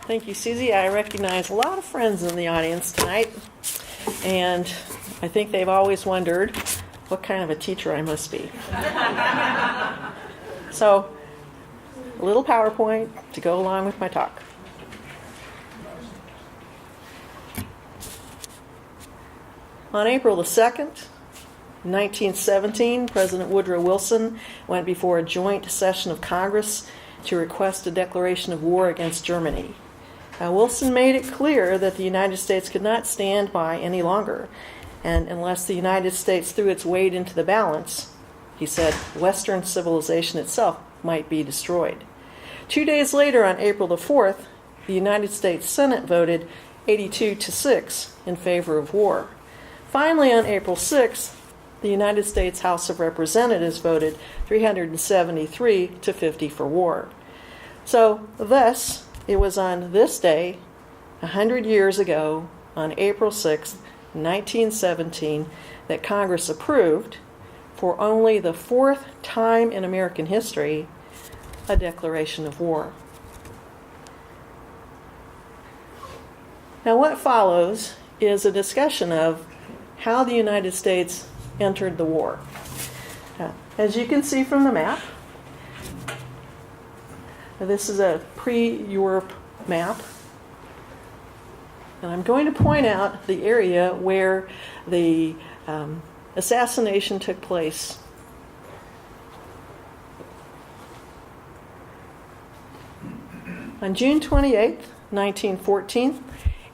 Thank you, Susie. I recognize a lot of friends in the audience tonight, and I think they've always wondered what kind of a teacher I must be. So, a little PowerPoint to go along with my talk. On April the 2nd, 1917, President Woodrow Wilson went before a joint session of Congress to request a declaration of war against Germany. Wilson made it clear that the United States could not stand by any longer, and unless the United States threw its weight into the balance, he said, Western civilization itself might be destroyed. 2 days later, on April the 4th, the United States Senate voted 82-6 in favor of war. Finally, on April 6th, the United States House of Representatives voted 373-50 for war. So, thus, it was on this day, 100 years ago, on April 6, 1917, that Congress approved, for only the fourth time in American history, a declaration of war. Now, what follows is a discussion of how the United States entered the war. As you can see from the map, this is a pre-Europe map, and I'm going to point out the area where the assassination took place. On June 28, 1914,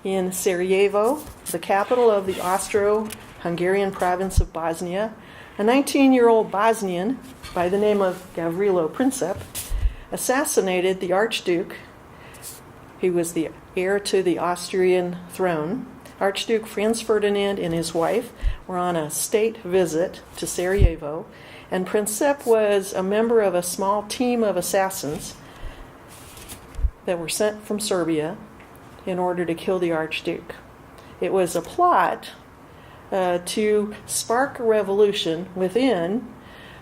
in Sarajevo, the capital of the Austro-Hungarian province of Bosnia, a 19-year-old Bosnian by the name of Gavrilo Princip assassinated the Archduke. He was the heir to the Austrian throne. Archduke Franz Ferdinand and his wife were on a state visit to Sarajevo, and Princip was a member of a small team of assassins that were sent from Serbia in order to kill the Archduke. It was a plot to spark a revolution within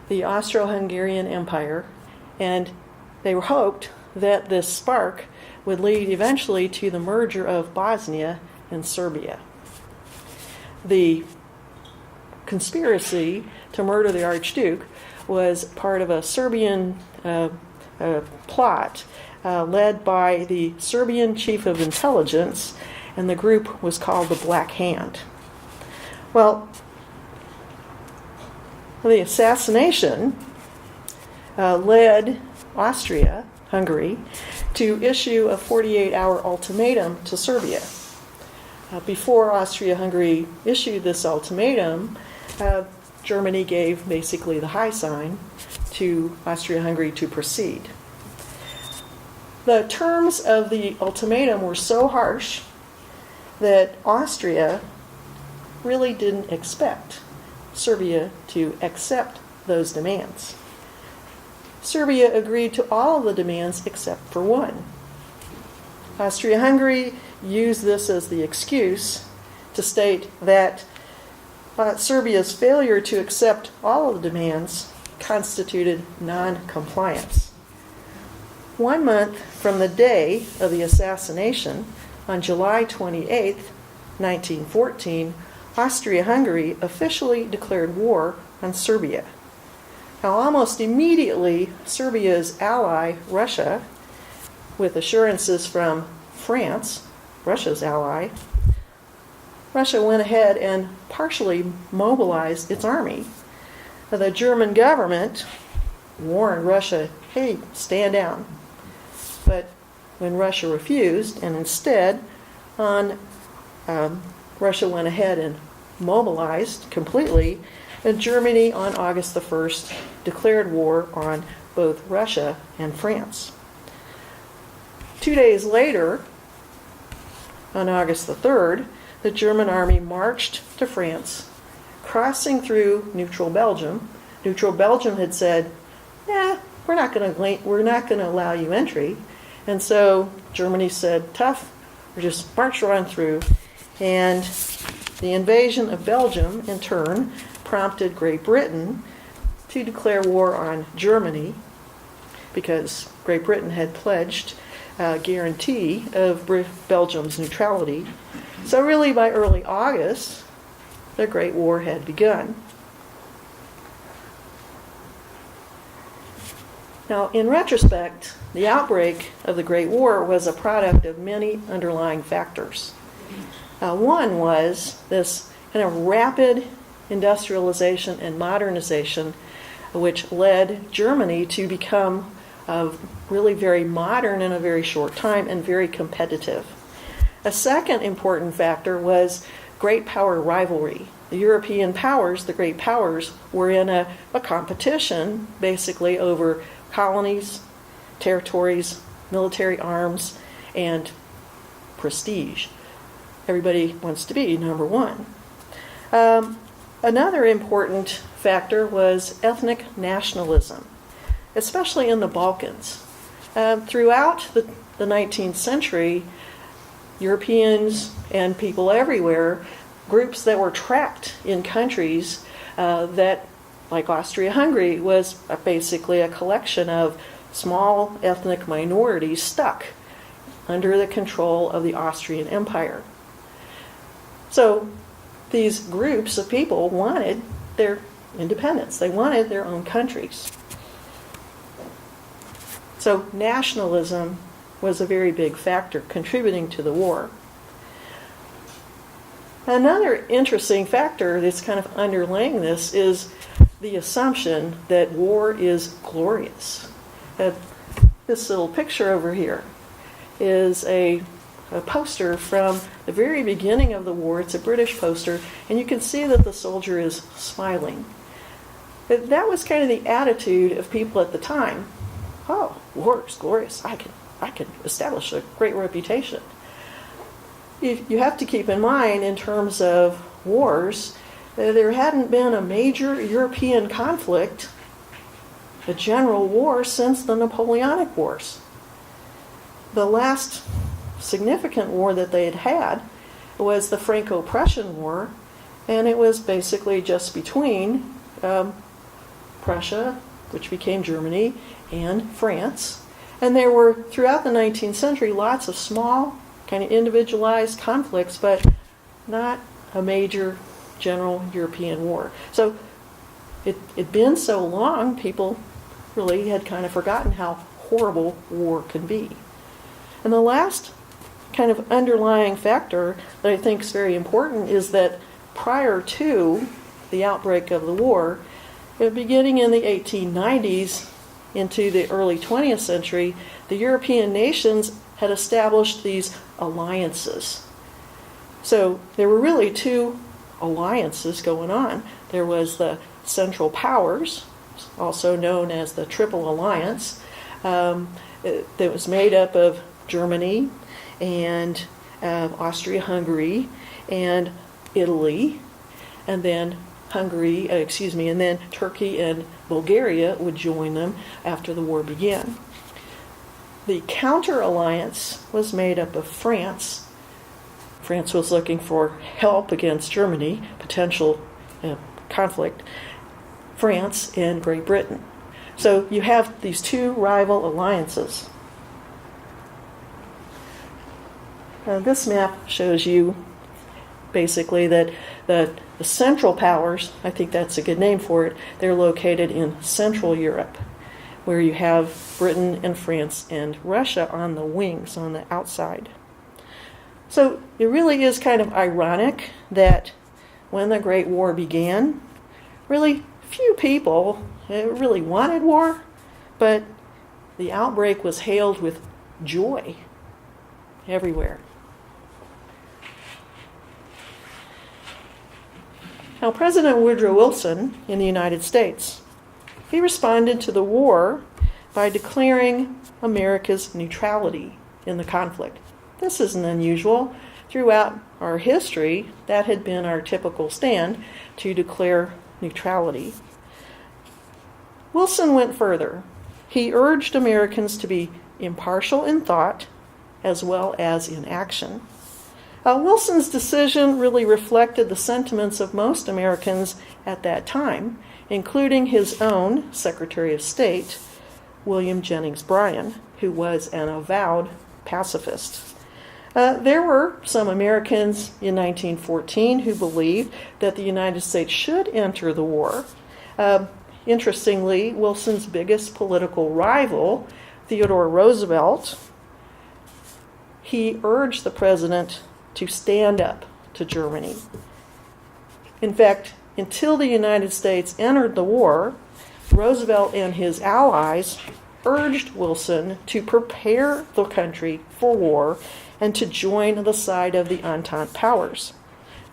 the Austro-Hungarian Empire, and they hoped that this spark would lead eventually to the merger of Bosnia and Serbia. The conspiracy to murder the Archduke was part of a Serbian plot led by the Serbian chief of intelligence, and the group was called the Black Hand. Well, the assassination led Austria-Hungary to issue a 48-hour ultimatum to Serbia. Before Austria-Hungary issued this ultimatum, Germany gave basically the high sign to Austria-Hungary to proceed. The terms of the ultimatum were so harsh that Austria really didn't expect Serbia to accept those demands. Serbia agreed to all of the demands except for one. Austria-Hungary used this as the excuse to state that Serbia's failure to accept all of the demands constituted non-compliance. 1 month from the day of the assassination, on July 28, 1914, Austria-Hungary officially declared war on Serbia. Now, almost immediately, Serbia's ally, Russia, with assurances from France, Russia's ally, Russia went ahead and partially mobilized its army. The German government warned Russia, hey, stand down. But when Russia refused, and instead Russia went ahead and mobilized completely, and Germany on August the 1st declared war on both Russia and France. 2 days later, on August the 3rd, the German army marched to France, crossing through neutral Belgium. Neutral Belgium had said, we're not going to allow you entry. And so Germany said, tough, we'll just march right on through. And the invasion of Belgium, in turn, prompted Great Britain to declare war on Germany, because Great Britain had pledged guarantee of Belgium's neutrality. So really by early August, the Great War had begun. Now, in retrospect, the outbreak of the Great War was a product of many underlying factors. One was this kind of rapid industrialization and modernization, which led Germany to become really very modern in a very short time and very competitive. A second important factor was great power rivalry. The European powers, the great powers, were in a competition basically over colonies, territories, military arms, and prestige. Everybody wants to be number one. Another important factor was ethnic nationalism, especially in the Balkans. Throughout the 19th century, Europeans and people everywhere, groups that were trapped in countries that, like Austria-Hungary, was basically a collection of small ethnic minorities stuck under the control of the Austrian Empire. So these groups of people wanted their independence. They wanted their own countries. So nationalism was a very big factor contributing to the war. Another interesting factor that's kind of underlaying this is the assumption that war is glorious. This little picture over here is a poster from the very beginning of the war. It's a British poster, and you can see that the soldier is smiling. But that was kind of the attitude of people at the time. Oh, war is glorious. I can establish a great reputation. You have to keep in mind, in terms of wars, there hadn't been a major European conflict, a general war, since the Napoleonic Wars. The last significant war that they had was the Franco-Prussian War, and it was basically just between Prussia, which became Germany, and France. And there were, throughout the 19th century, lots of small, kind of individualized conflicts, but not a major general European war. So it'd been so long, people really had kind of forgotten how horrible war can be. And the last kind of underlying factor that I think is very important is that prior to the outbreak of the war, beginning in the 1890s into the early 20th century, the European nations had established these alliances. So there were really two alliances going on. There was the Central Powers, also known as the Triple Alliance, that was made up of Germany and Austria-Hungary and Italy, and then and then Turkey and Bulgaria would join them after the war began. The counter-alliance was made up of France. France was looking for help against Germany, potential conflict. France and Great Britain. So you have these two rival alliances. This map shows you basically that the Central Powers, I think that's a good name for it, they're located in Central Europe, where you have Britain and France and Russia on the wings, on the outside. So it really is kind of ironic that when the Great War began, really few people really wanted war, but the outbreak was hailed with joy everywhere. Now, President Woodrow Wilson in the United States, he responded to the war by declaring America's neutrality in the conflict. This isn't unusual. Throughout our history, that had been our typical stand, to declare neutrality. Wilson went further. He urged Americans to be impartial in thought as well as in action. Wilson's decision really reflected the sentiments of most Americans at that time, including his own Secretary of State, William Jennings Bryan, who was an avowed pacifist. There were some Americans in 1914 who believed that the United States should enter the war. Interestingly, Wilson's biggest political rival, Theodore Roosevelt, he urged the president to stand up to Germany. In fact, until the United States entered the war, Roosevelt and his allies urged Wilson to prepare the country for war and to join the side of the Entente powers.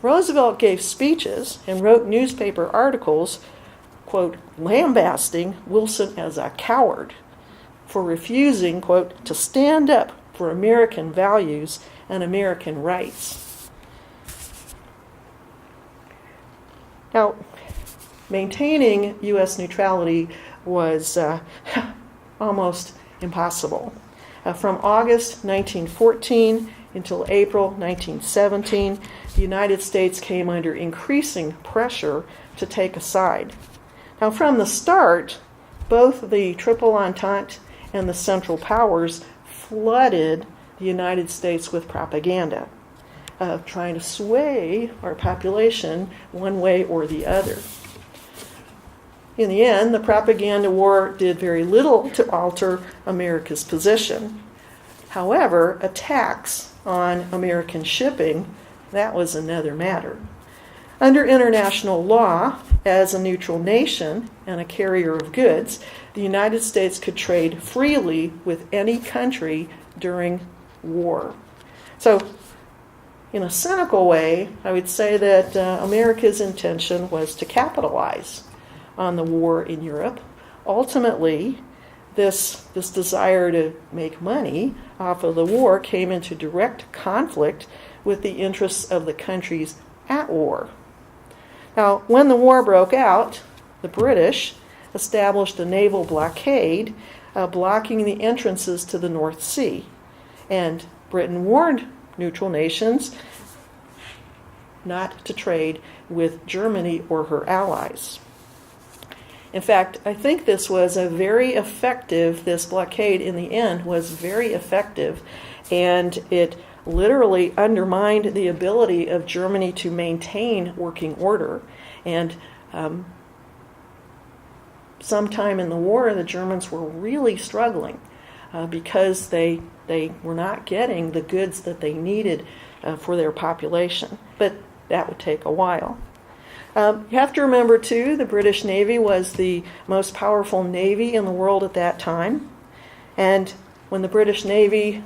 Roosevelt gave speeches and wrote newspaper articles, quote, lambasting Wilson as a coward for refusing, quote, to stand up for American values and American rights. Now, maintaining U.S. neutrality was almost impossible. From August 1914 until April 1917, the United States came under increasing pressure to take a side. Now, from the start, both the Triple Entente and the Central Powers flooded the United States with propaganda, trying to sway our population one way or the other. In the end, the propaganda war did very little to alter America's position. However, attacks on American shipping, that was another matter. Under international law, as a neutral nation and a carrier of goods, the United States could trade freely with any country during war. So, in a cynical way, I would say that America's intention was to capitalize on the war in Europe. Ultimately, this desire to make money off of the war came into direct conflict with the interests of the countries at war. Now, when the war broke out, the British established a naval blockade blocking the entrances to the North Sea. And Britain warned neutral nations not to trade with Germany or her allies. In fact, I think this blockade in the end was very effective, and it literally undermined the ability of Germany to maintain working order. And sometime in the war, the Germans were really struggling because they were not getting the goods that they needed for their population. But that would take a while. You have to remember, too, the British Navy was the most powerful navy in the world at that time. And when the British Navy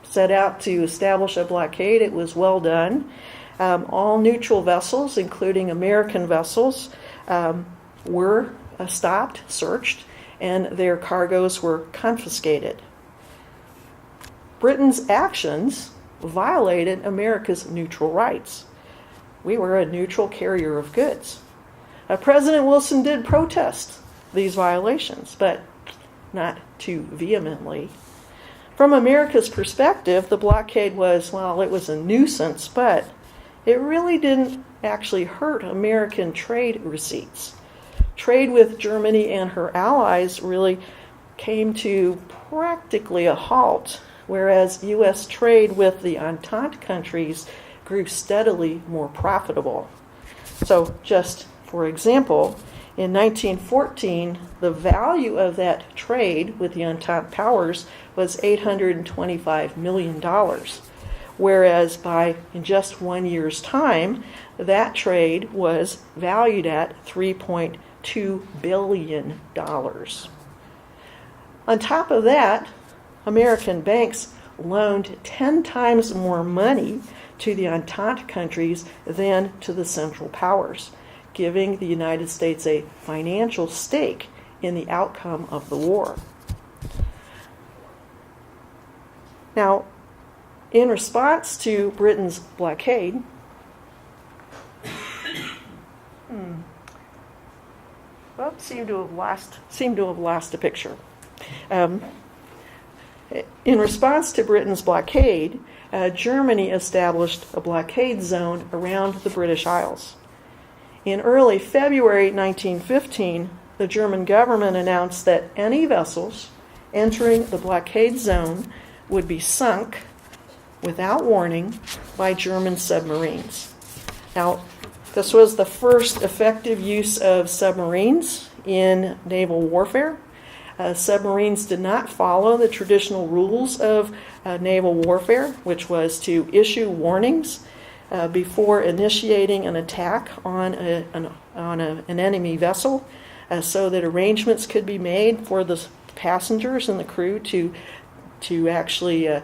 set out to establish a blockade, it was well done. All neutral vessels, including American vessels, were stopped, searched, and their cargoes were confiscated. Britain's actions violated America's neutral rights. We were a neutral carrier of goods. President Wilson did protest these violations, but not too vehemently. From America's perspective, the blockade was a nuisance, but it really didn't actually hurt American trade receipts. Trade with Germany and her allies really came to practically a halt, whereas U.S. trade with the Entente countries grew steadily more profitable. So, just for example, in 1914, the value of that trade with the Entente powers was $825 million, whereas in just 1 year's time, that trade was valued at $3.2 billion. On top of that, American banks loaned 10 times more money to the Entente countries than to the Central Powers, giving the United States a financial stake in the outcome of the war. Now, in response to Britain's blockade, seem to have lost a picture. In response to Britain's blockade, Germany established a blockade zone around the British Isles. In early February 1915, the German government announced that any vessels entering the blockade zone would be sunk without warning by German submarines. Now, this was the first effective use of submarines in naval warfare. Submarines did not follow the traditional rules of naval warfare, which was to issue warnings before initiating an attack on an enemy vessel, so that arrangements could be made for the passengers and the crew to actually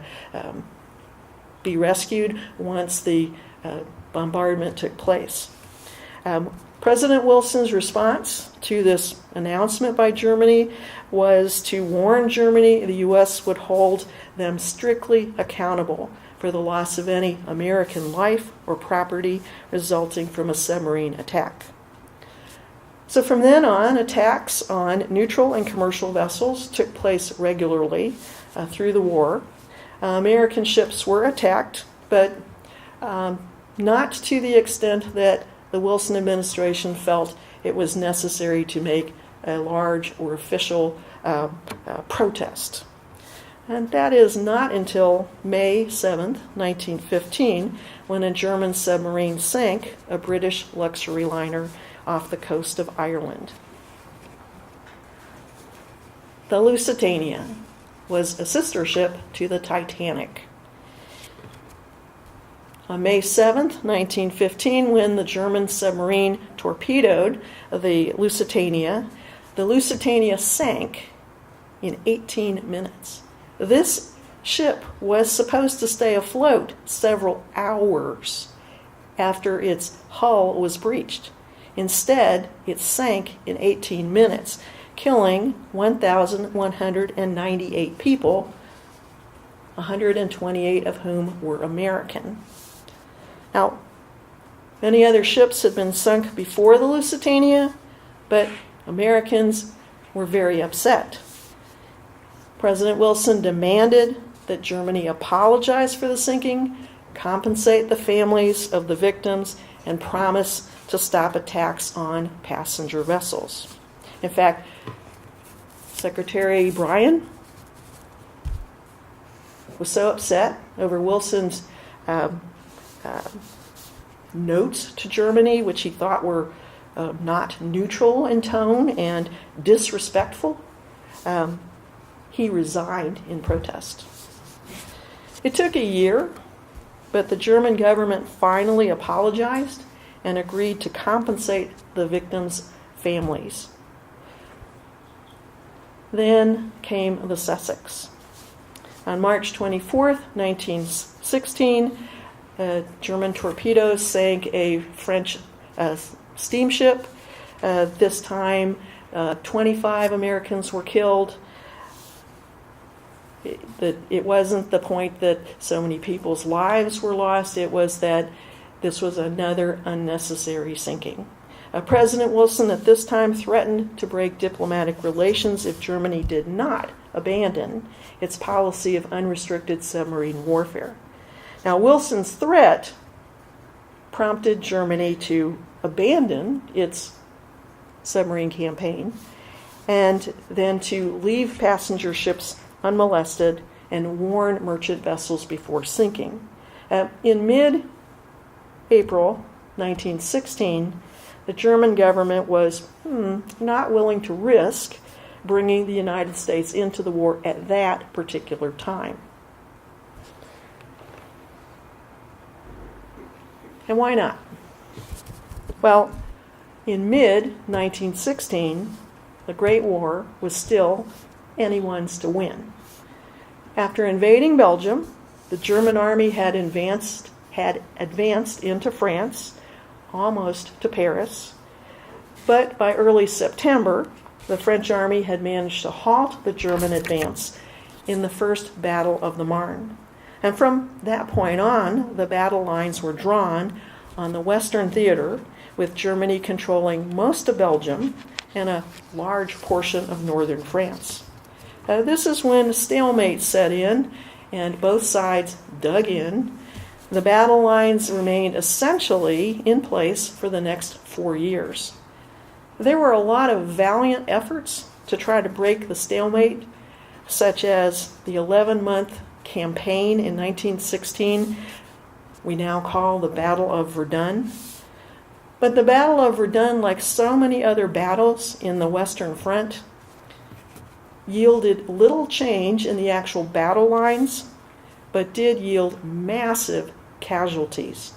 be rescued once the bombardment took place. President Wilson's response to this announcement by Germany was to warn Germany the U.S. would hold them strictly accountable for the loss of any American life or property resulting from a submarine attack. So from then on, attacks on neutral and commercial vessels took place regularly through the war. American ships were attacked, but not to the extent that the Wilson administration felt it was necessary to make a large or official protest. And that is not until May 7th, 1915, when a German submarine sank a British luxury liner off the coast of Ireland. The Lusitania was a sister ship to the Titanic. On May 7th, 1915, when the German submarine torpedoed the Lusitania sank in 18 minutes. This ship was supposed to stay afloat several hours after its hull was breached. Instead, it sank in 18 minutes, killing 1,198 people, 128 of whom were American. Now, many other ships had been sunk before the Lusitania, but Americans were very upset. President Wilson demanded that Germany apologize for the sinking, compensate the families of the victims, and promise to stop attacks on passenger vessels. In fact, Secretary Bryan was so upset over Wilson's notes to Germany, which he thought were not neutral in tone and disrespectful, he resigned in protest. It took a year, but the German government finally apologized and agreed to compensate the victims' families. Then came the Sussex. On March 24th, 1916, German torpedoes sank a French steamship. This time, 25 Americans were killed. It wasn't the point that so many people's lives were lost. It was that this was another unnecessary sinking. President Wilson at this time threatened to break diplomatic relations if Germany did not abandon its policy of unrestricted submarine warfare. Now, Wilson's threat prompted Germany to abandon its submarine campaign and then to leave passenger ships unmolested and warn merchant vessels before sinking. In mid-April 1916, the German government was not willing to risk bringing the United States into the war at that particular time. And why not? Well, in mid-1916, the Great War was still anyone's to win. After invading Belgium, the German army had advanced into France, almost to Paris. But by early September, the French army had managed to halt the German advance in the First Battle of the Marne. And from that point on, the battle lines were drawn on the Western Theater, with Germany controlling most of Belgium and a large portion of northern France. This is when stalemate set in and both sides dug in. The battle lines remained essentially in place for the next 4 years. There were a lot of valiant efforts to try to break the stalemate, such as the 11-month campaign in 1916, we now call the Battle of Verdun. But the Battle of Verdun, like so many other battles in the Western Front, yielded little change in the actual battle lines, but did yield massive casualties.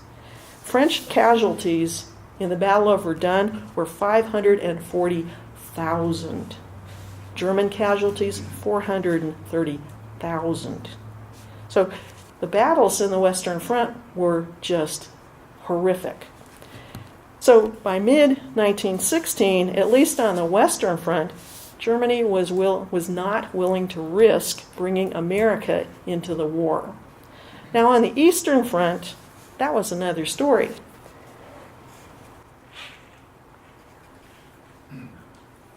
French casualties in the Battle of Verdun were 540,000. German casualties, 430,000. So the battles in the Western Front were just horrific. So by mid-1916, at least on the Western Front, Germany was not willing to risk bringing America into the war. Now on the Eastern Front, that was another story.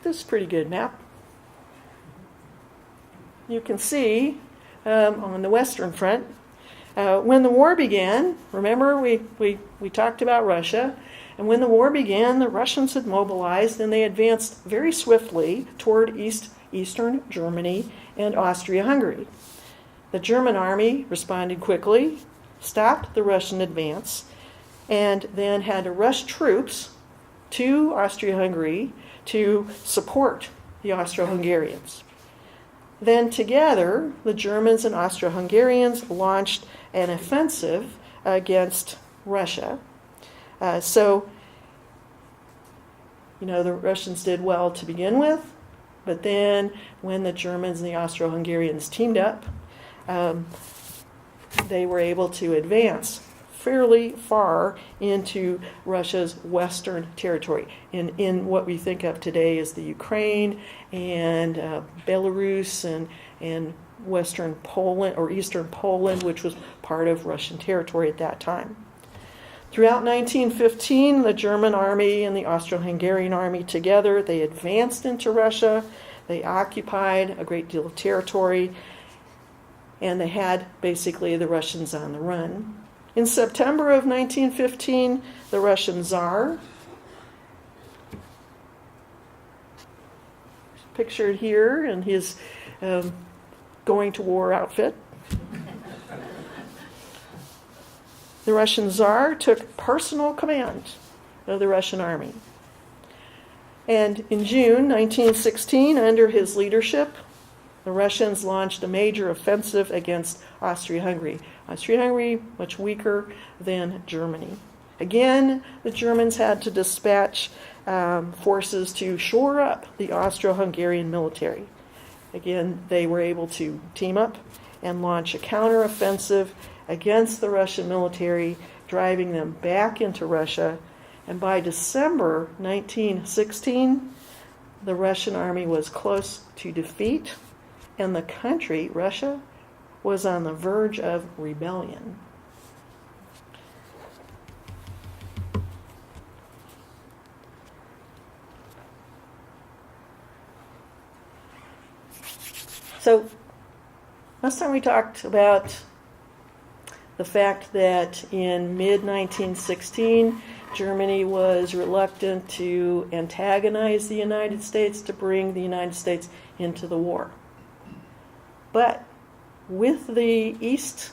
This is a pretty good map. You can see on the Western Front, when the war began, remember we talked about Russia, and when the war began, the Russians had mobilized and they advanced very swiftly toward eastern Germany and Austria-Hungary. The German army responded quickly, stopped the Russian advance, and then had to rush troops to Austria-Hungary to support the Austro-Hungarians. Then together, the Germans and Austro-Hungarians launched an offensive against Russia. The Russians did well to begin with, but then when the Germans and the Austro-Hungarians teamed up, they were able to advance fairly far into Russia's western territory, in what we think of today as the Ukraine and Belarus and western Poland or eastern Poland, which was part of Russian territory at that time. Throughout 1915, the German army and the Austro-Hungarian army together, they advanced into Russia. They occupied a great deal of territory, and they had basically the Russians on the run. In September of 1915, the Russian Tsar, pictured here in his going to war outfit, the Russian Tsar took personal command of the Russian army. And in June 1916, under his leadership, the Russians launched a major offensive against Austria-Hungary. Austria-Hungary, much weaker than Germany. Again, the Germans had to dispatch forces to shore up the Austro-Hungarian military. Again, they were able to team up and launch a counteroffensive against the Russian military, driving them back into Russia. And by December 1916, the Russian army was close to defeat, and the country, Russia, was on the verge of rebellion. So, last time we talked about the fact that in mid-1916, Germany was reluctant to antagonize the United States, to bring the United States into the war. But with the East,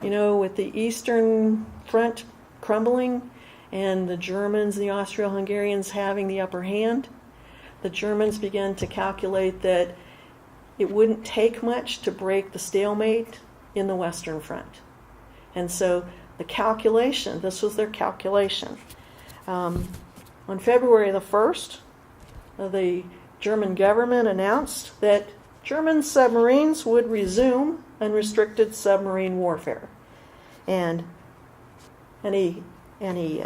with the Eastern Front crumbling and the Germans, the Austro-Hungarians having the upper hand, the Germans began to calculate that it wouldn't take much to break the stalemate in the Western Front. And so this was their calculation. On February the 1st, the German government announced that German submarines would resume unrestricted submarine warfare. And any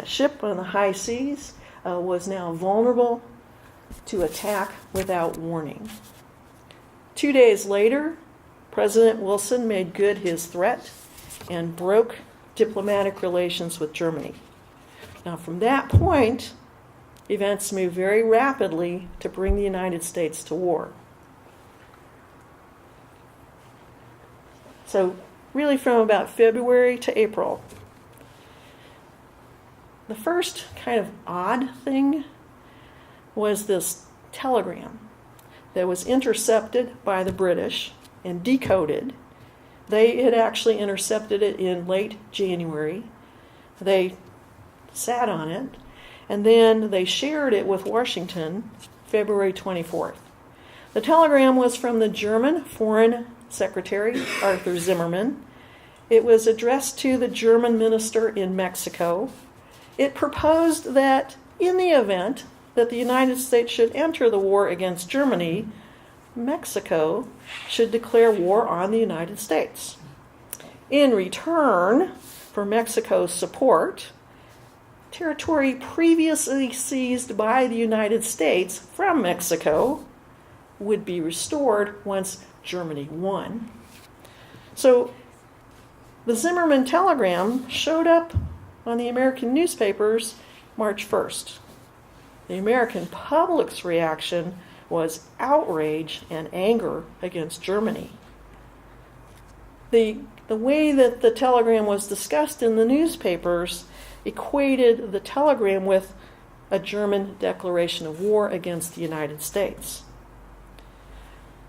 ship on the high seas was now vulnerable to attack without warning. 2 days later, President Wilson made good his threat and broke diplomatic relations with Germany. Now, from that point, events moved very rapidly to bring the United States to war. So, really from about February to April. The first kind of odd thing was this telegram that was intercepted by the British and decoded. They had actually intercepted it in late January. They sat on it, and then they shared it with Washington February 24th. The telegram was from the German Foreign Secretary, Arthur Zimmermann. It was addressed to the German minister in Mexico. It proposed that in the event that the United States should enter the war against Germany, Mexico should declare war on the United States. In return for Mexico's support, territory previously seized by the United States from Mexico would be restored once Germany won. So the Zimmermann telegram showed up on the American newspapers March 1st. The American public's reaction was outrage and anger against Germany. The way that the telegram was discussed in the newspapers equated the telegram with a German declaration of war against the United States.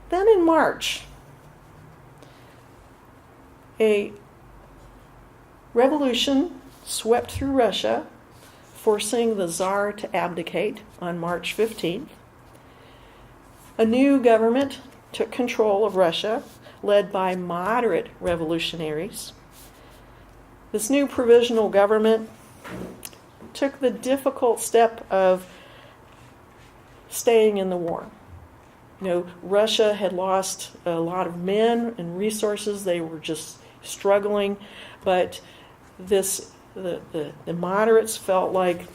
Then in March, a revolution swept through Russia, forcing the Tsar to abdicate on March 15th. A new government took control of Russia, led by moderate revolutionaries. This new provisional government took the difficult step of staying in the war. Russia had lost a lot of men and resources. They were just struggling, but the moderates felt like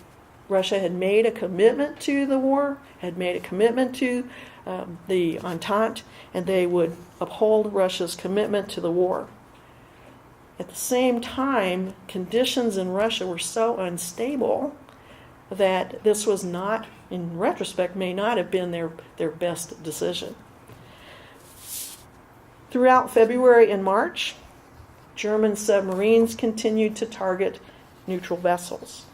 Russia had made a commitment to the war, had made a commitment to the Entente, and they would uphold Russia's commitment to the war. At the same time, conditions in Russia were so unstable that this was not, in retrospect, may not have been their best decision. Throughout February and March, German submarines continued to target neutral vessels.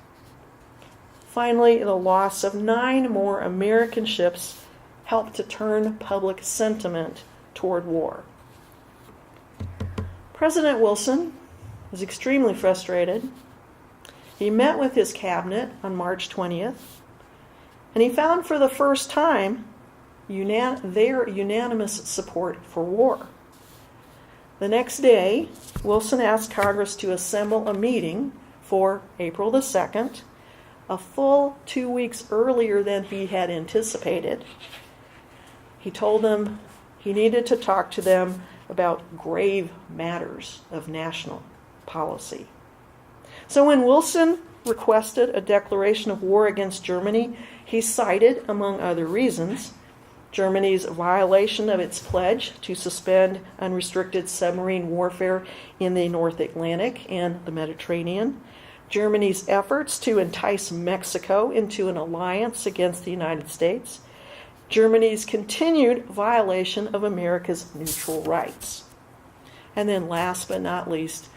Finally, the loss of 9 more American ships helped to turn public sentiment toward war. President Wilson was extremely frustrated. He met with his cabinet on March 20th, and he found for the first time their unanimous support for war. The next day, Wilson asked Congress to assemble a meeting for April the 2nd, a full 2 weeks earlier than he had anticipated. He told them he needed to talk to them about grave matters of national policy. So when Wilson requested a declaration of war against Germany, he cited, among other reasons, Germany's violation of its pledge to suspend unrestricted submarine warfare in the North Atlantic and the Mediterranean, Germany's efforts to entice Mexico into an alliance against the United States, Germany's continued violation of America's neutral rights. And then last but not least,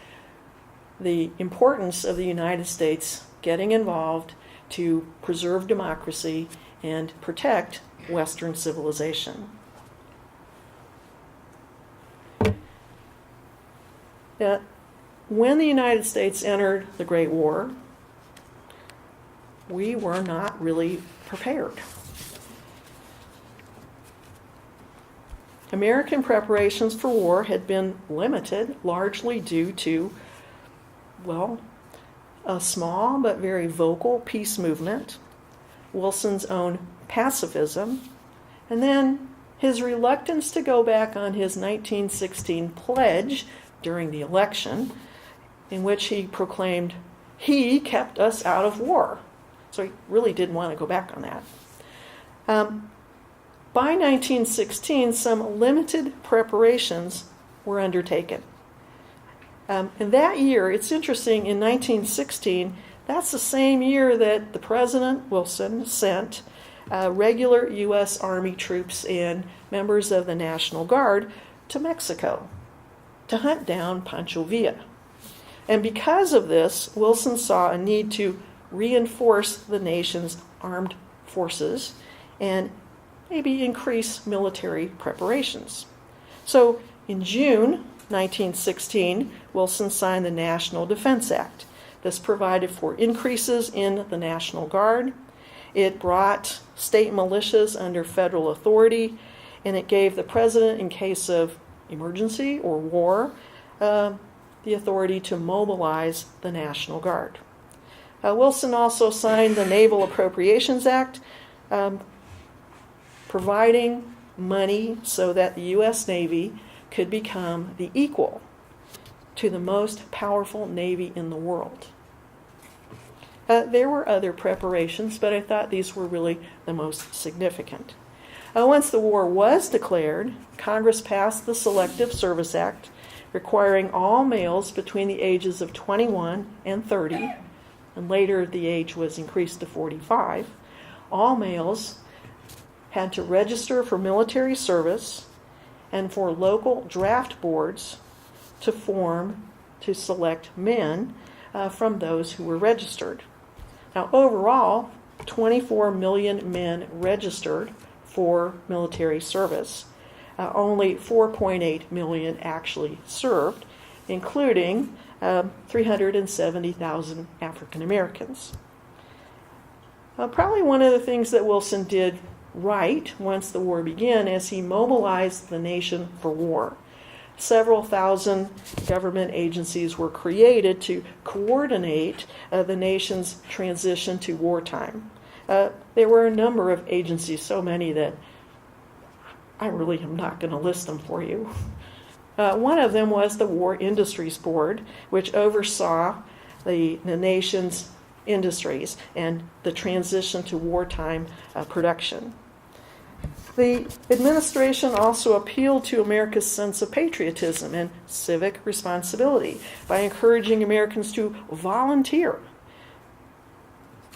the importance of the United States getting involved to preserve democracy and protect Western civilization. When the United States entered the Great War, we were not really prepared. American preparations for war had been limited, largely due to, a small but very vocal peace movement, Wilson's own pacifism, and then his reluctance to go back on his 1916 pledge during the election, in which he proclaimed he kept us out of war. So he really didn't want to go back on that. By 1916, some limited preparations were undertaken. And that year, it's interesting, in 1916, that's the same year that the President Wilson sent regular U.S. Army troops and members of the National Guard to Mexico to hunt down Pancho Villa. And because of this, Wilson saw a need to reinforce the nation's armed forces and maybe increase military preparations. So in June 1916, Wilson signed the National Defense Act. This provided for increases in the National Guard. It brought state militias under federal authority, and it gave the president, in case of emergency or war, the authority to mobilize the National Guard. Wilson also signed the Naval Appropriations Act, providing money so that the U.S. Navy could become the equal to the most powerful Navy in the world. There were other preparations, but I thought these were really the most significant. Once the war was declared, Congress passed the Selective Service Act, requiring all males between the ages of 21 and 30, and later the age was increased to 45. All males had to register for military service and for local draft boards to form to select men from those who were registered. Now, overall, 24 million men registered for military service. Only 4.8 million actually served, including 370,000 African Americans. Probably one of the things that Wilson did right once the war began is he mobilized the nation for war. Several thousand government agencies were created to coordinate the nation's transition to wartime. There were a number of agencies, so many that I really am not going to list them for you. One of them was the War Industries Board, which oversaw the nation's industries and the transition to wartime production. The administration also appealed to America's sense of patriotism and civic responsibility by encouraging Americans to volunteer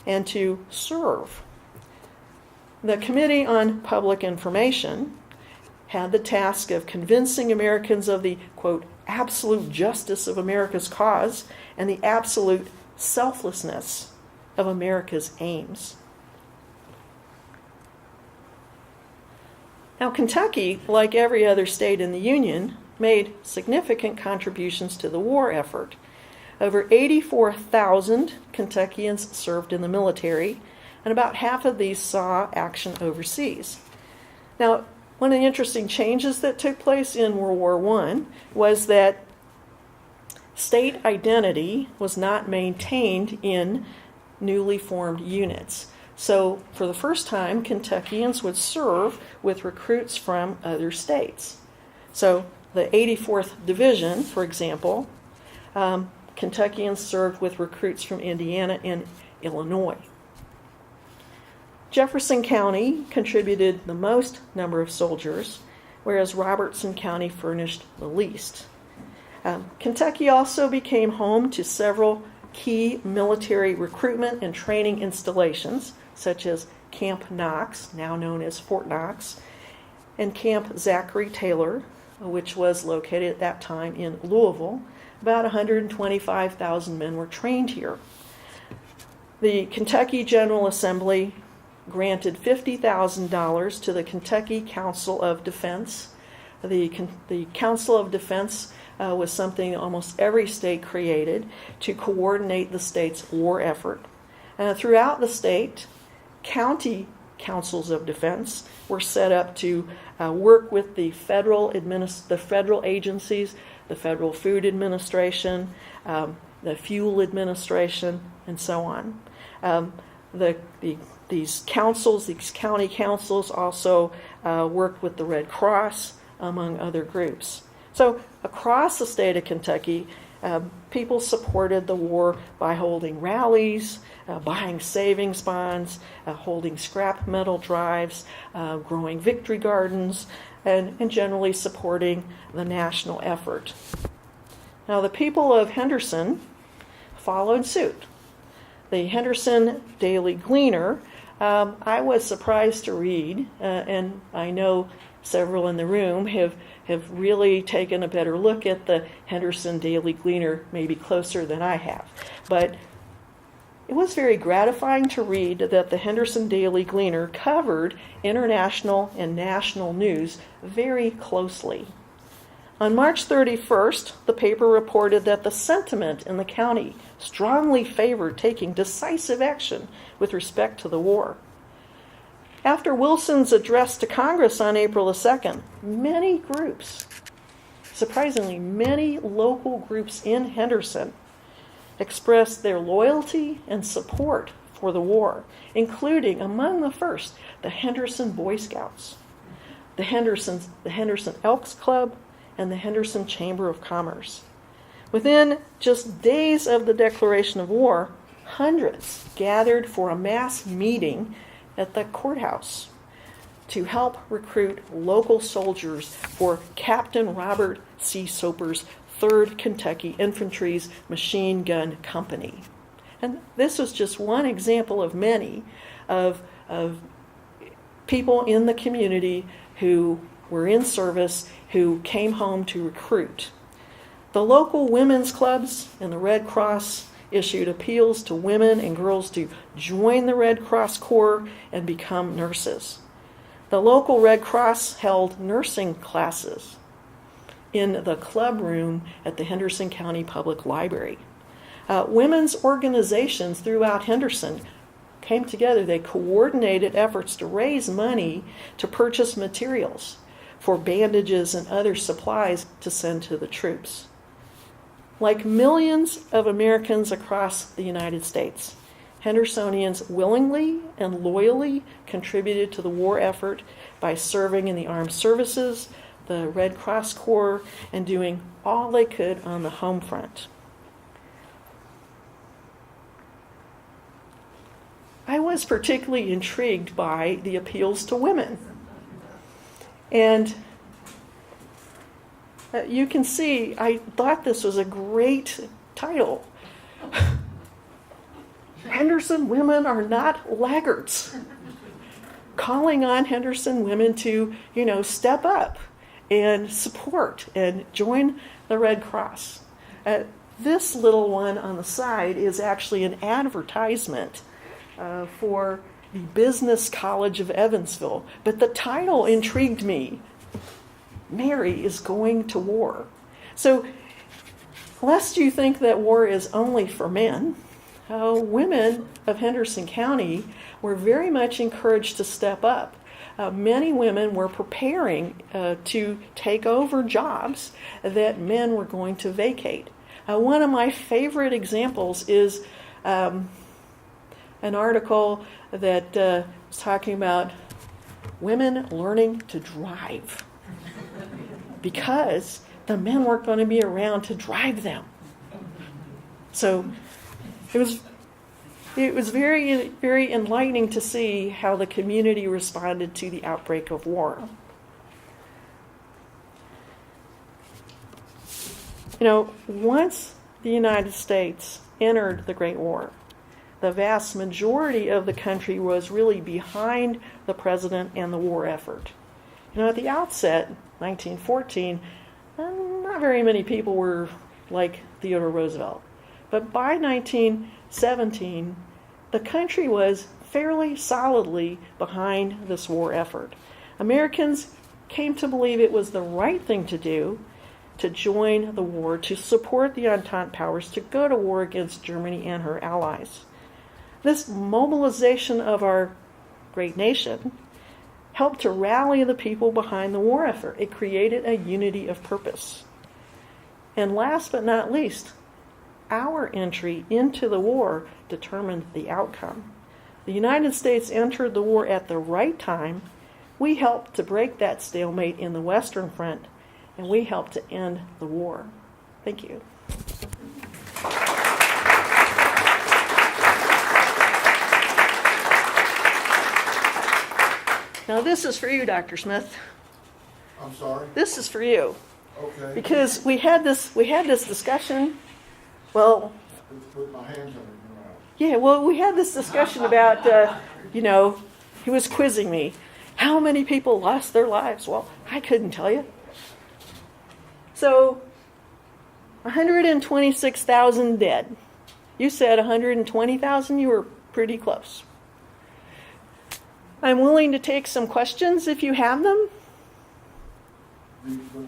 and to serve. The Committee on Public Information had the task of convincing Americans of the, quote, absolute justice of America's cause and the absolute selflessness of America's aims. Now, Kentucky, like every other state in the Union, made significant contributions to the war effort. Over 84,000 Kentuckians served in the military, and about half of these saw action overseas. Now, one of the interesting changes that took place in World War I was that state identity was not maintained in newly formed units. So, for the first time, Kentuckians would serve with recruits from other states. So, the 84th Division, for example, Kentuckians served with recruits from Indiana and Illinois. Jefferson County contributed the most number of soldiers, whereas Robertson County furnished the least. Kentucky also became home to several key military recruitment and training installations, such as Camp Knox, now known as Fort Knox, and Camp Zachary Taylor, which was located at that time in Louisville. About 125,000 men were trained here. The Kentucky General Assembly granted $50,000 to the Kentucky Council of Defense. The Council of Defense was something almost every state created to coordinate the state's war effort. Throughout the state, county councils of defense were set up to work with the federal agencies, the Federal Food Administration, the Fuel Administration, and so on. These county councils also worked with the Red Cross, among other groups. So across the state of Kentucky, people supported the war by holding rallies, buying savings bonds, holding scrap metal drives, growing victory gardens, and generally supporting the national effort. Now, the people of Henderson followed suit. The Henderson Daily Gleaner, I was surprised to read, and I know several in the room have really taken a better look at the Henderson Daily Gleaner, maybe closer than I have. But It was very gratifying to read that the Henderson Daily Gleaner covered international and national news very closely. On March 31st, the paper reported that the sentiment in the county strongly favored taking decisive action with respect to the war. After Wilson's address to Congress on April 2nd, many groups, surprisingly many local groups in Henderson, expressed their loyalty and support for the war, including, among the first, the Henderson Boy Scouts, the Henderson Elks Club, and the Henderson Chamber of Commerce. Within just days of the declaration of war, hundreds gathered for a mass meeting at the courthouse to help recruit local soldiers for Captain Robert C. Soper's 3rd Kentucky Infantry's Machine Gun Company. And this was just one example of many of people in the community who were in service, who came home to recruit. The local women's clubs and the Red Cross issued appeals to women and girls to join the Red Cross Corps and become nurses. The local Red Cross held nursing classes in the club room at the Henderson County Public Library. Women's organizations throughout Henderson came together. They coordinated efforts to raise money to purchase materials for bandages and other supplies to send to the troops. Like millions of Americans across the United States, Hendersonians willingly and loyally contributed to the war effort by serving in the armed services, the Red Cross Corps, and doing all they could on the home front. I was particularly intrigued by the appeals to women. And you can see, I thought this was a great title. Henderson women are not laggards. Calling on Henderson women to, step up and support and join the Red Cross. This little one on the side is actually an advertisement for the Business College of Evansville. But the title intrigued me. Mary is going to war. So, lest you think that war is only for men, women of Henderson County were very much encouraged to step up. Many women were preparing to take over jobs that men were going to vacate. One of my favorite examples is an article that was talking about women learning to drive because the men weren't going to be around to drive them. So it was very, very enlightening to see how the community responded to the outbreak of war. Once the United States entered the Great War, the vast majority of the country was really behind the president and the war effort. At the outset, 1914, not very many people were like Theodore Roosevelt. But by 1917, the country was fairly solidly behind this war effort. Americans came to believe it was the right thing to do to join the war, to support the Entente powers, to go to war against Germany and her allies. This mobilization of our great nation helped to rally the people behind the war effort. It created a unity of purpose. And last but not least, our entry into the war determined the outcome. The United States entered the war at the right time. We helped to break that stalemate in the Western Front, and we helped to end the war. Thank you. Now this is for you, Dr. Smith. I'm sorry? This is for you. Okay. Because we had this discussion. Well, Put my hands on it. yeah, well, we had this discussion about, he was quizzing me. How many people lost their lives? Well, I couldn't tell you. So, 126,000 dead You said 120,000. You were pretty close. I'm willing to take some questions if you have them. The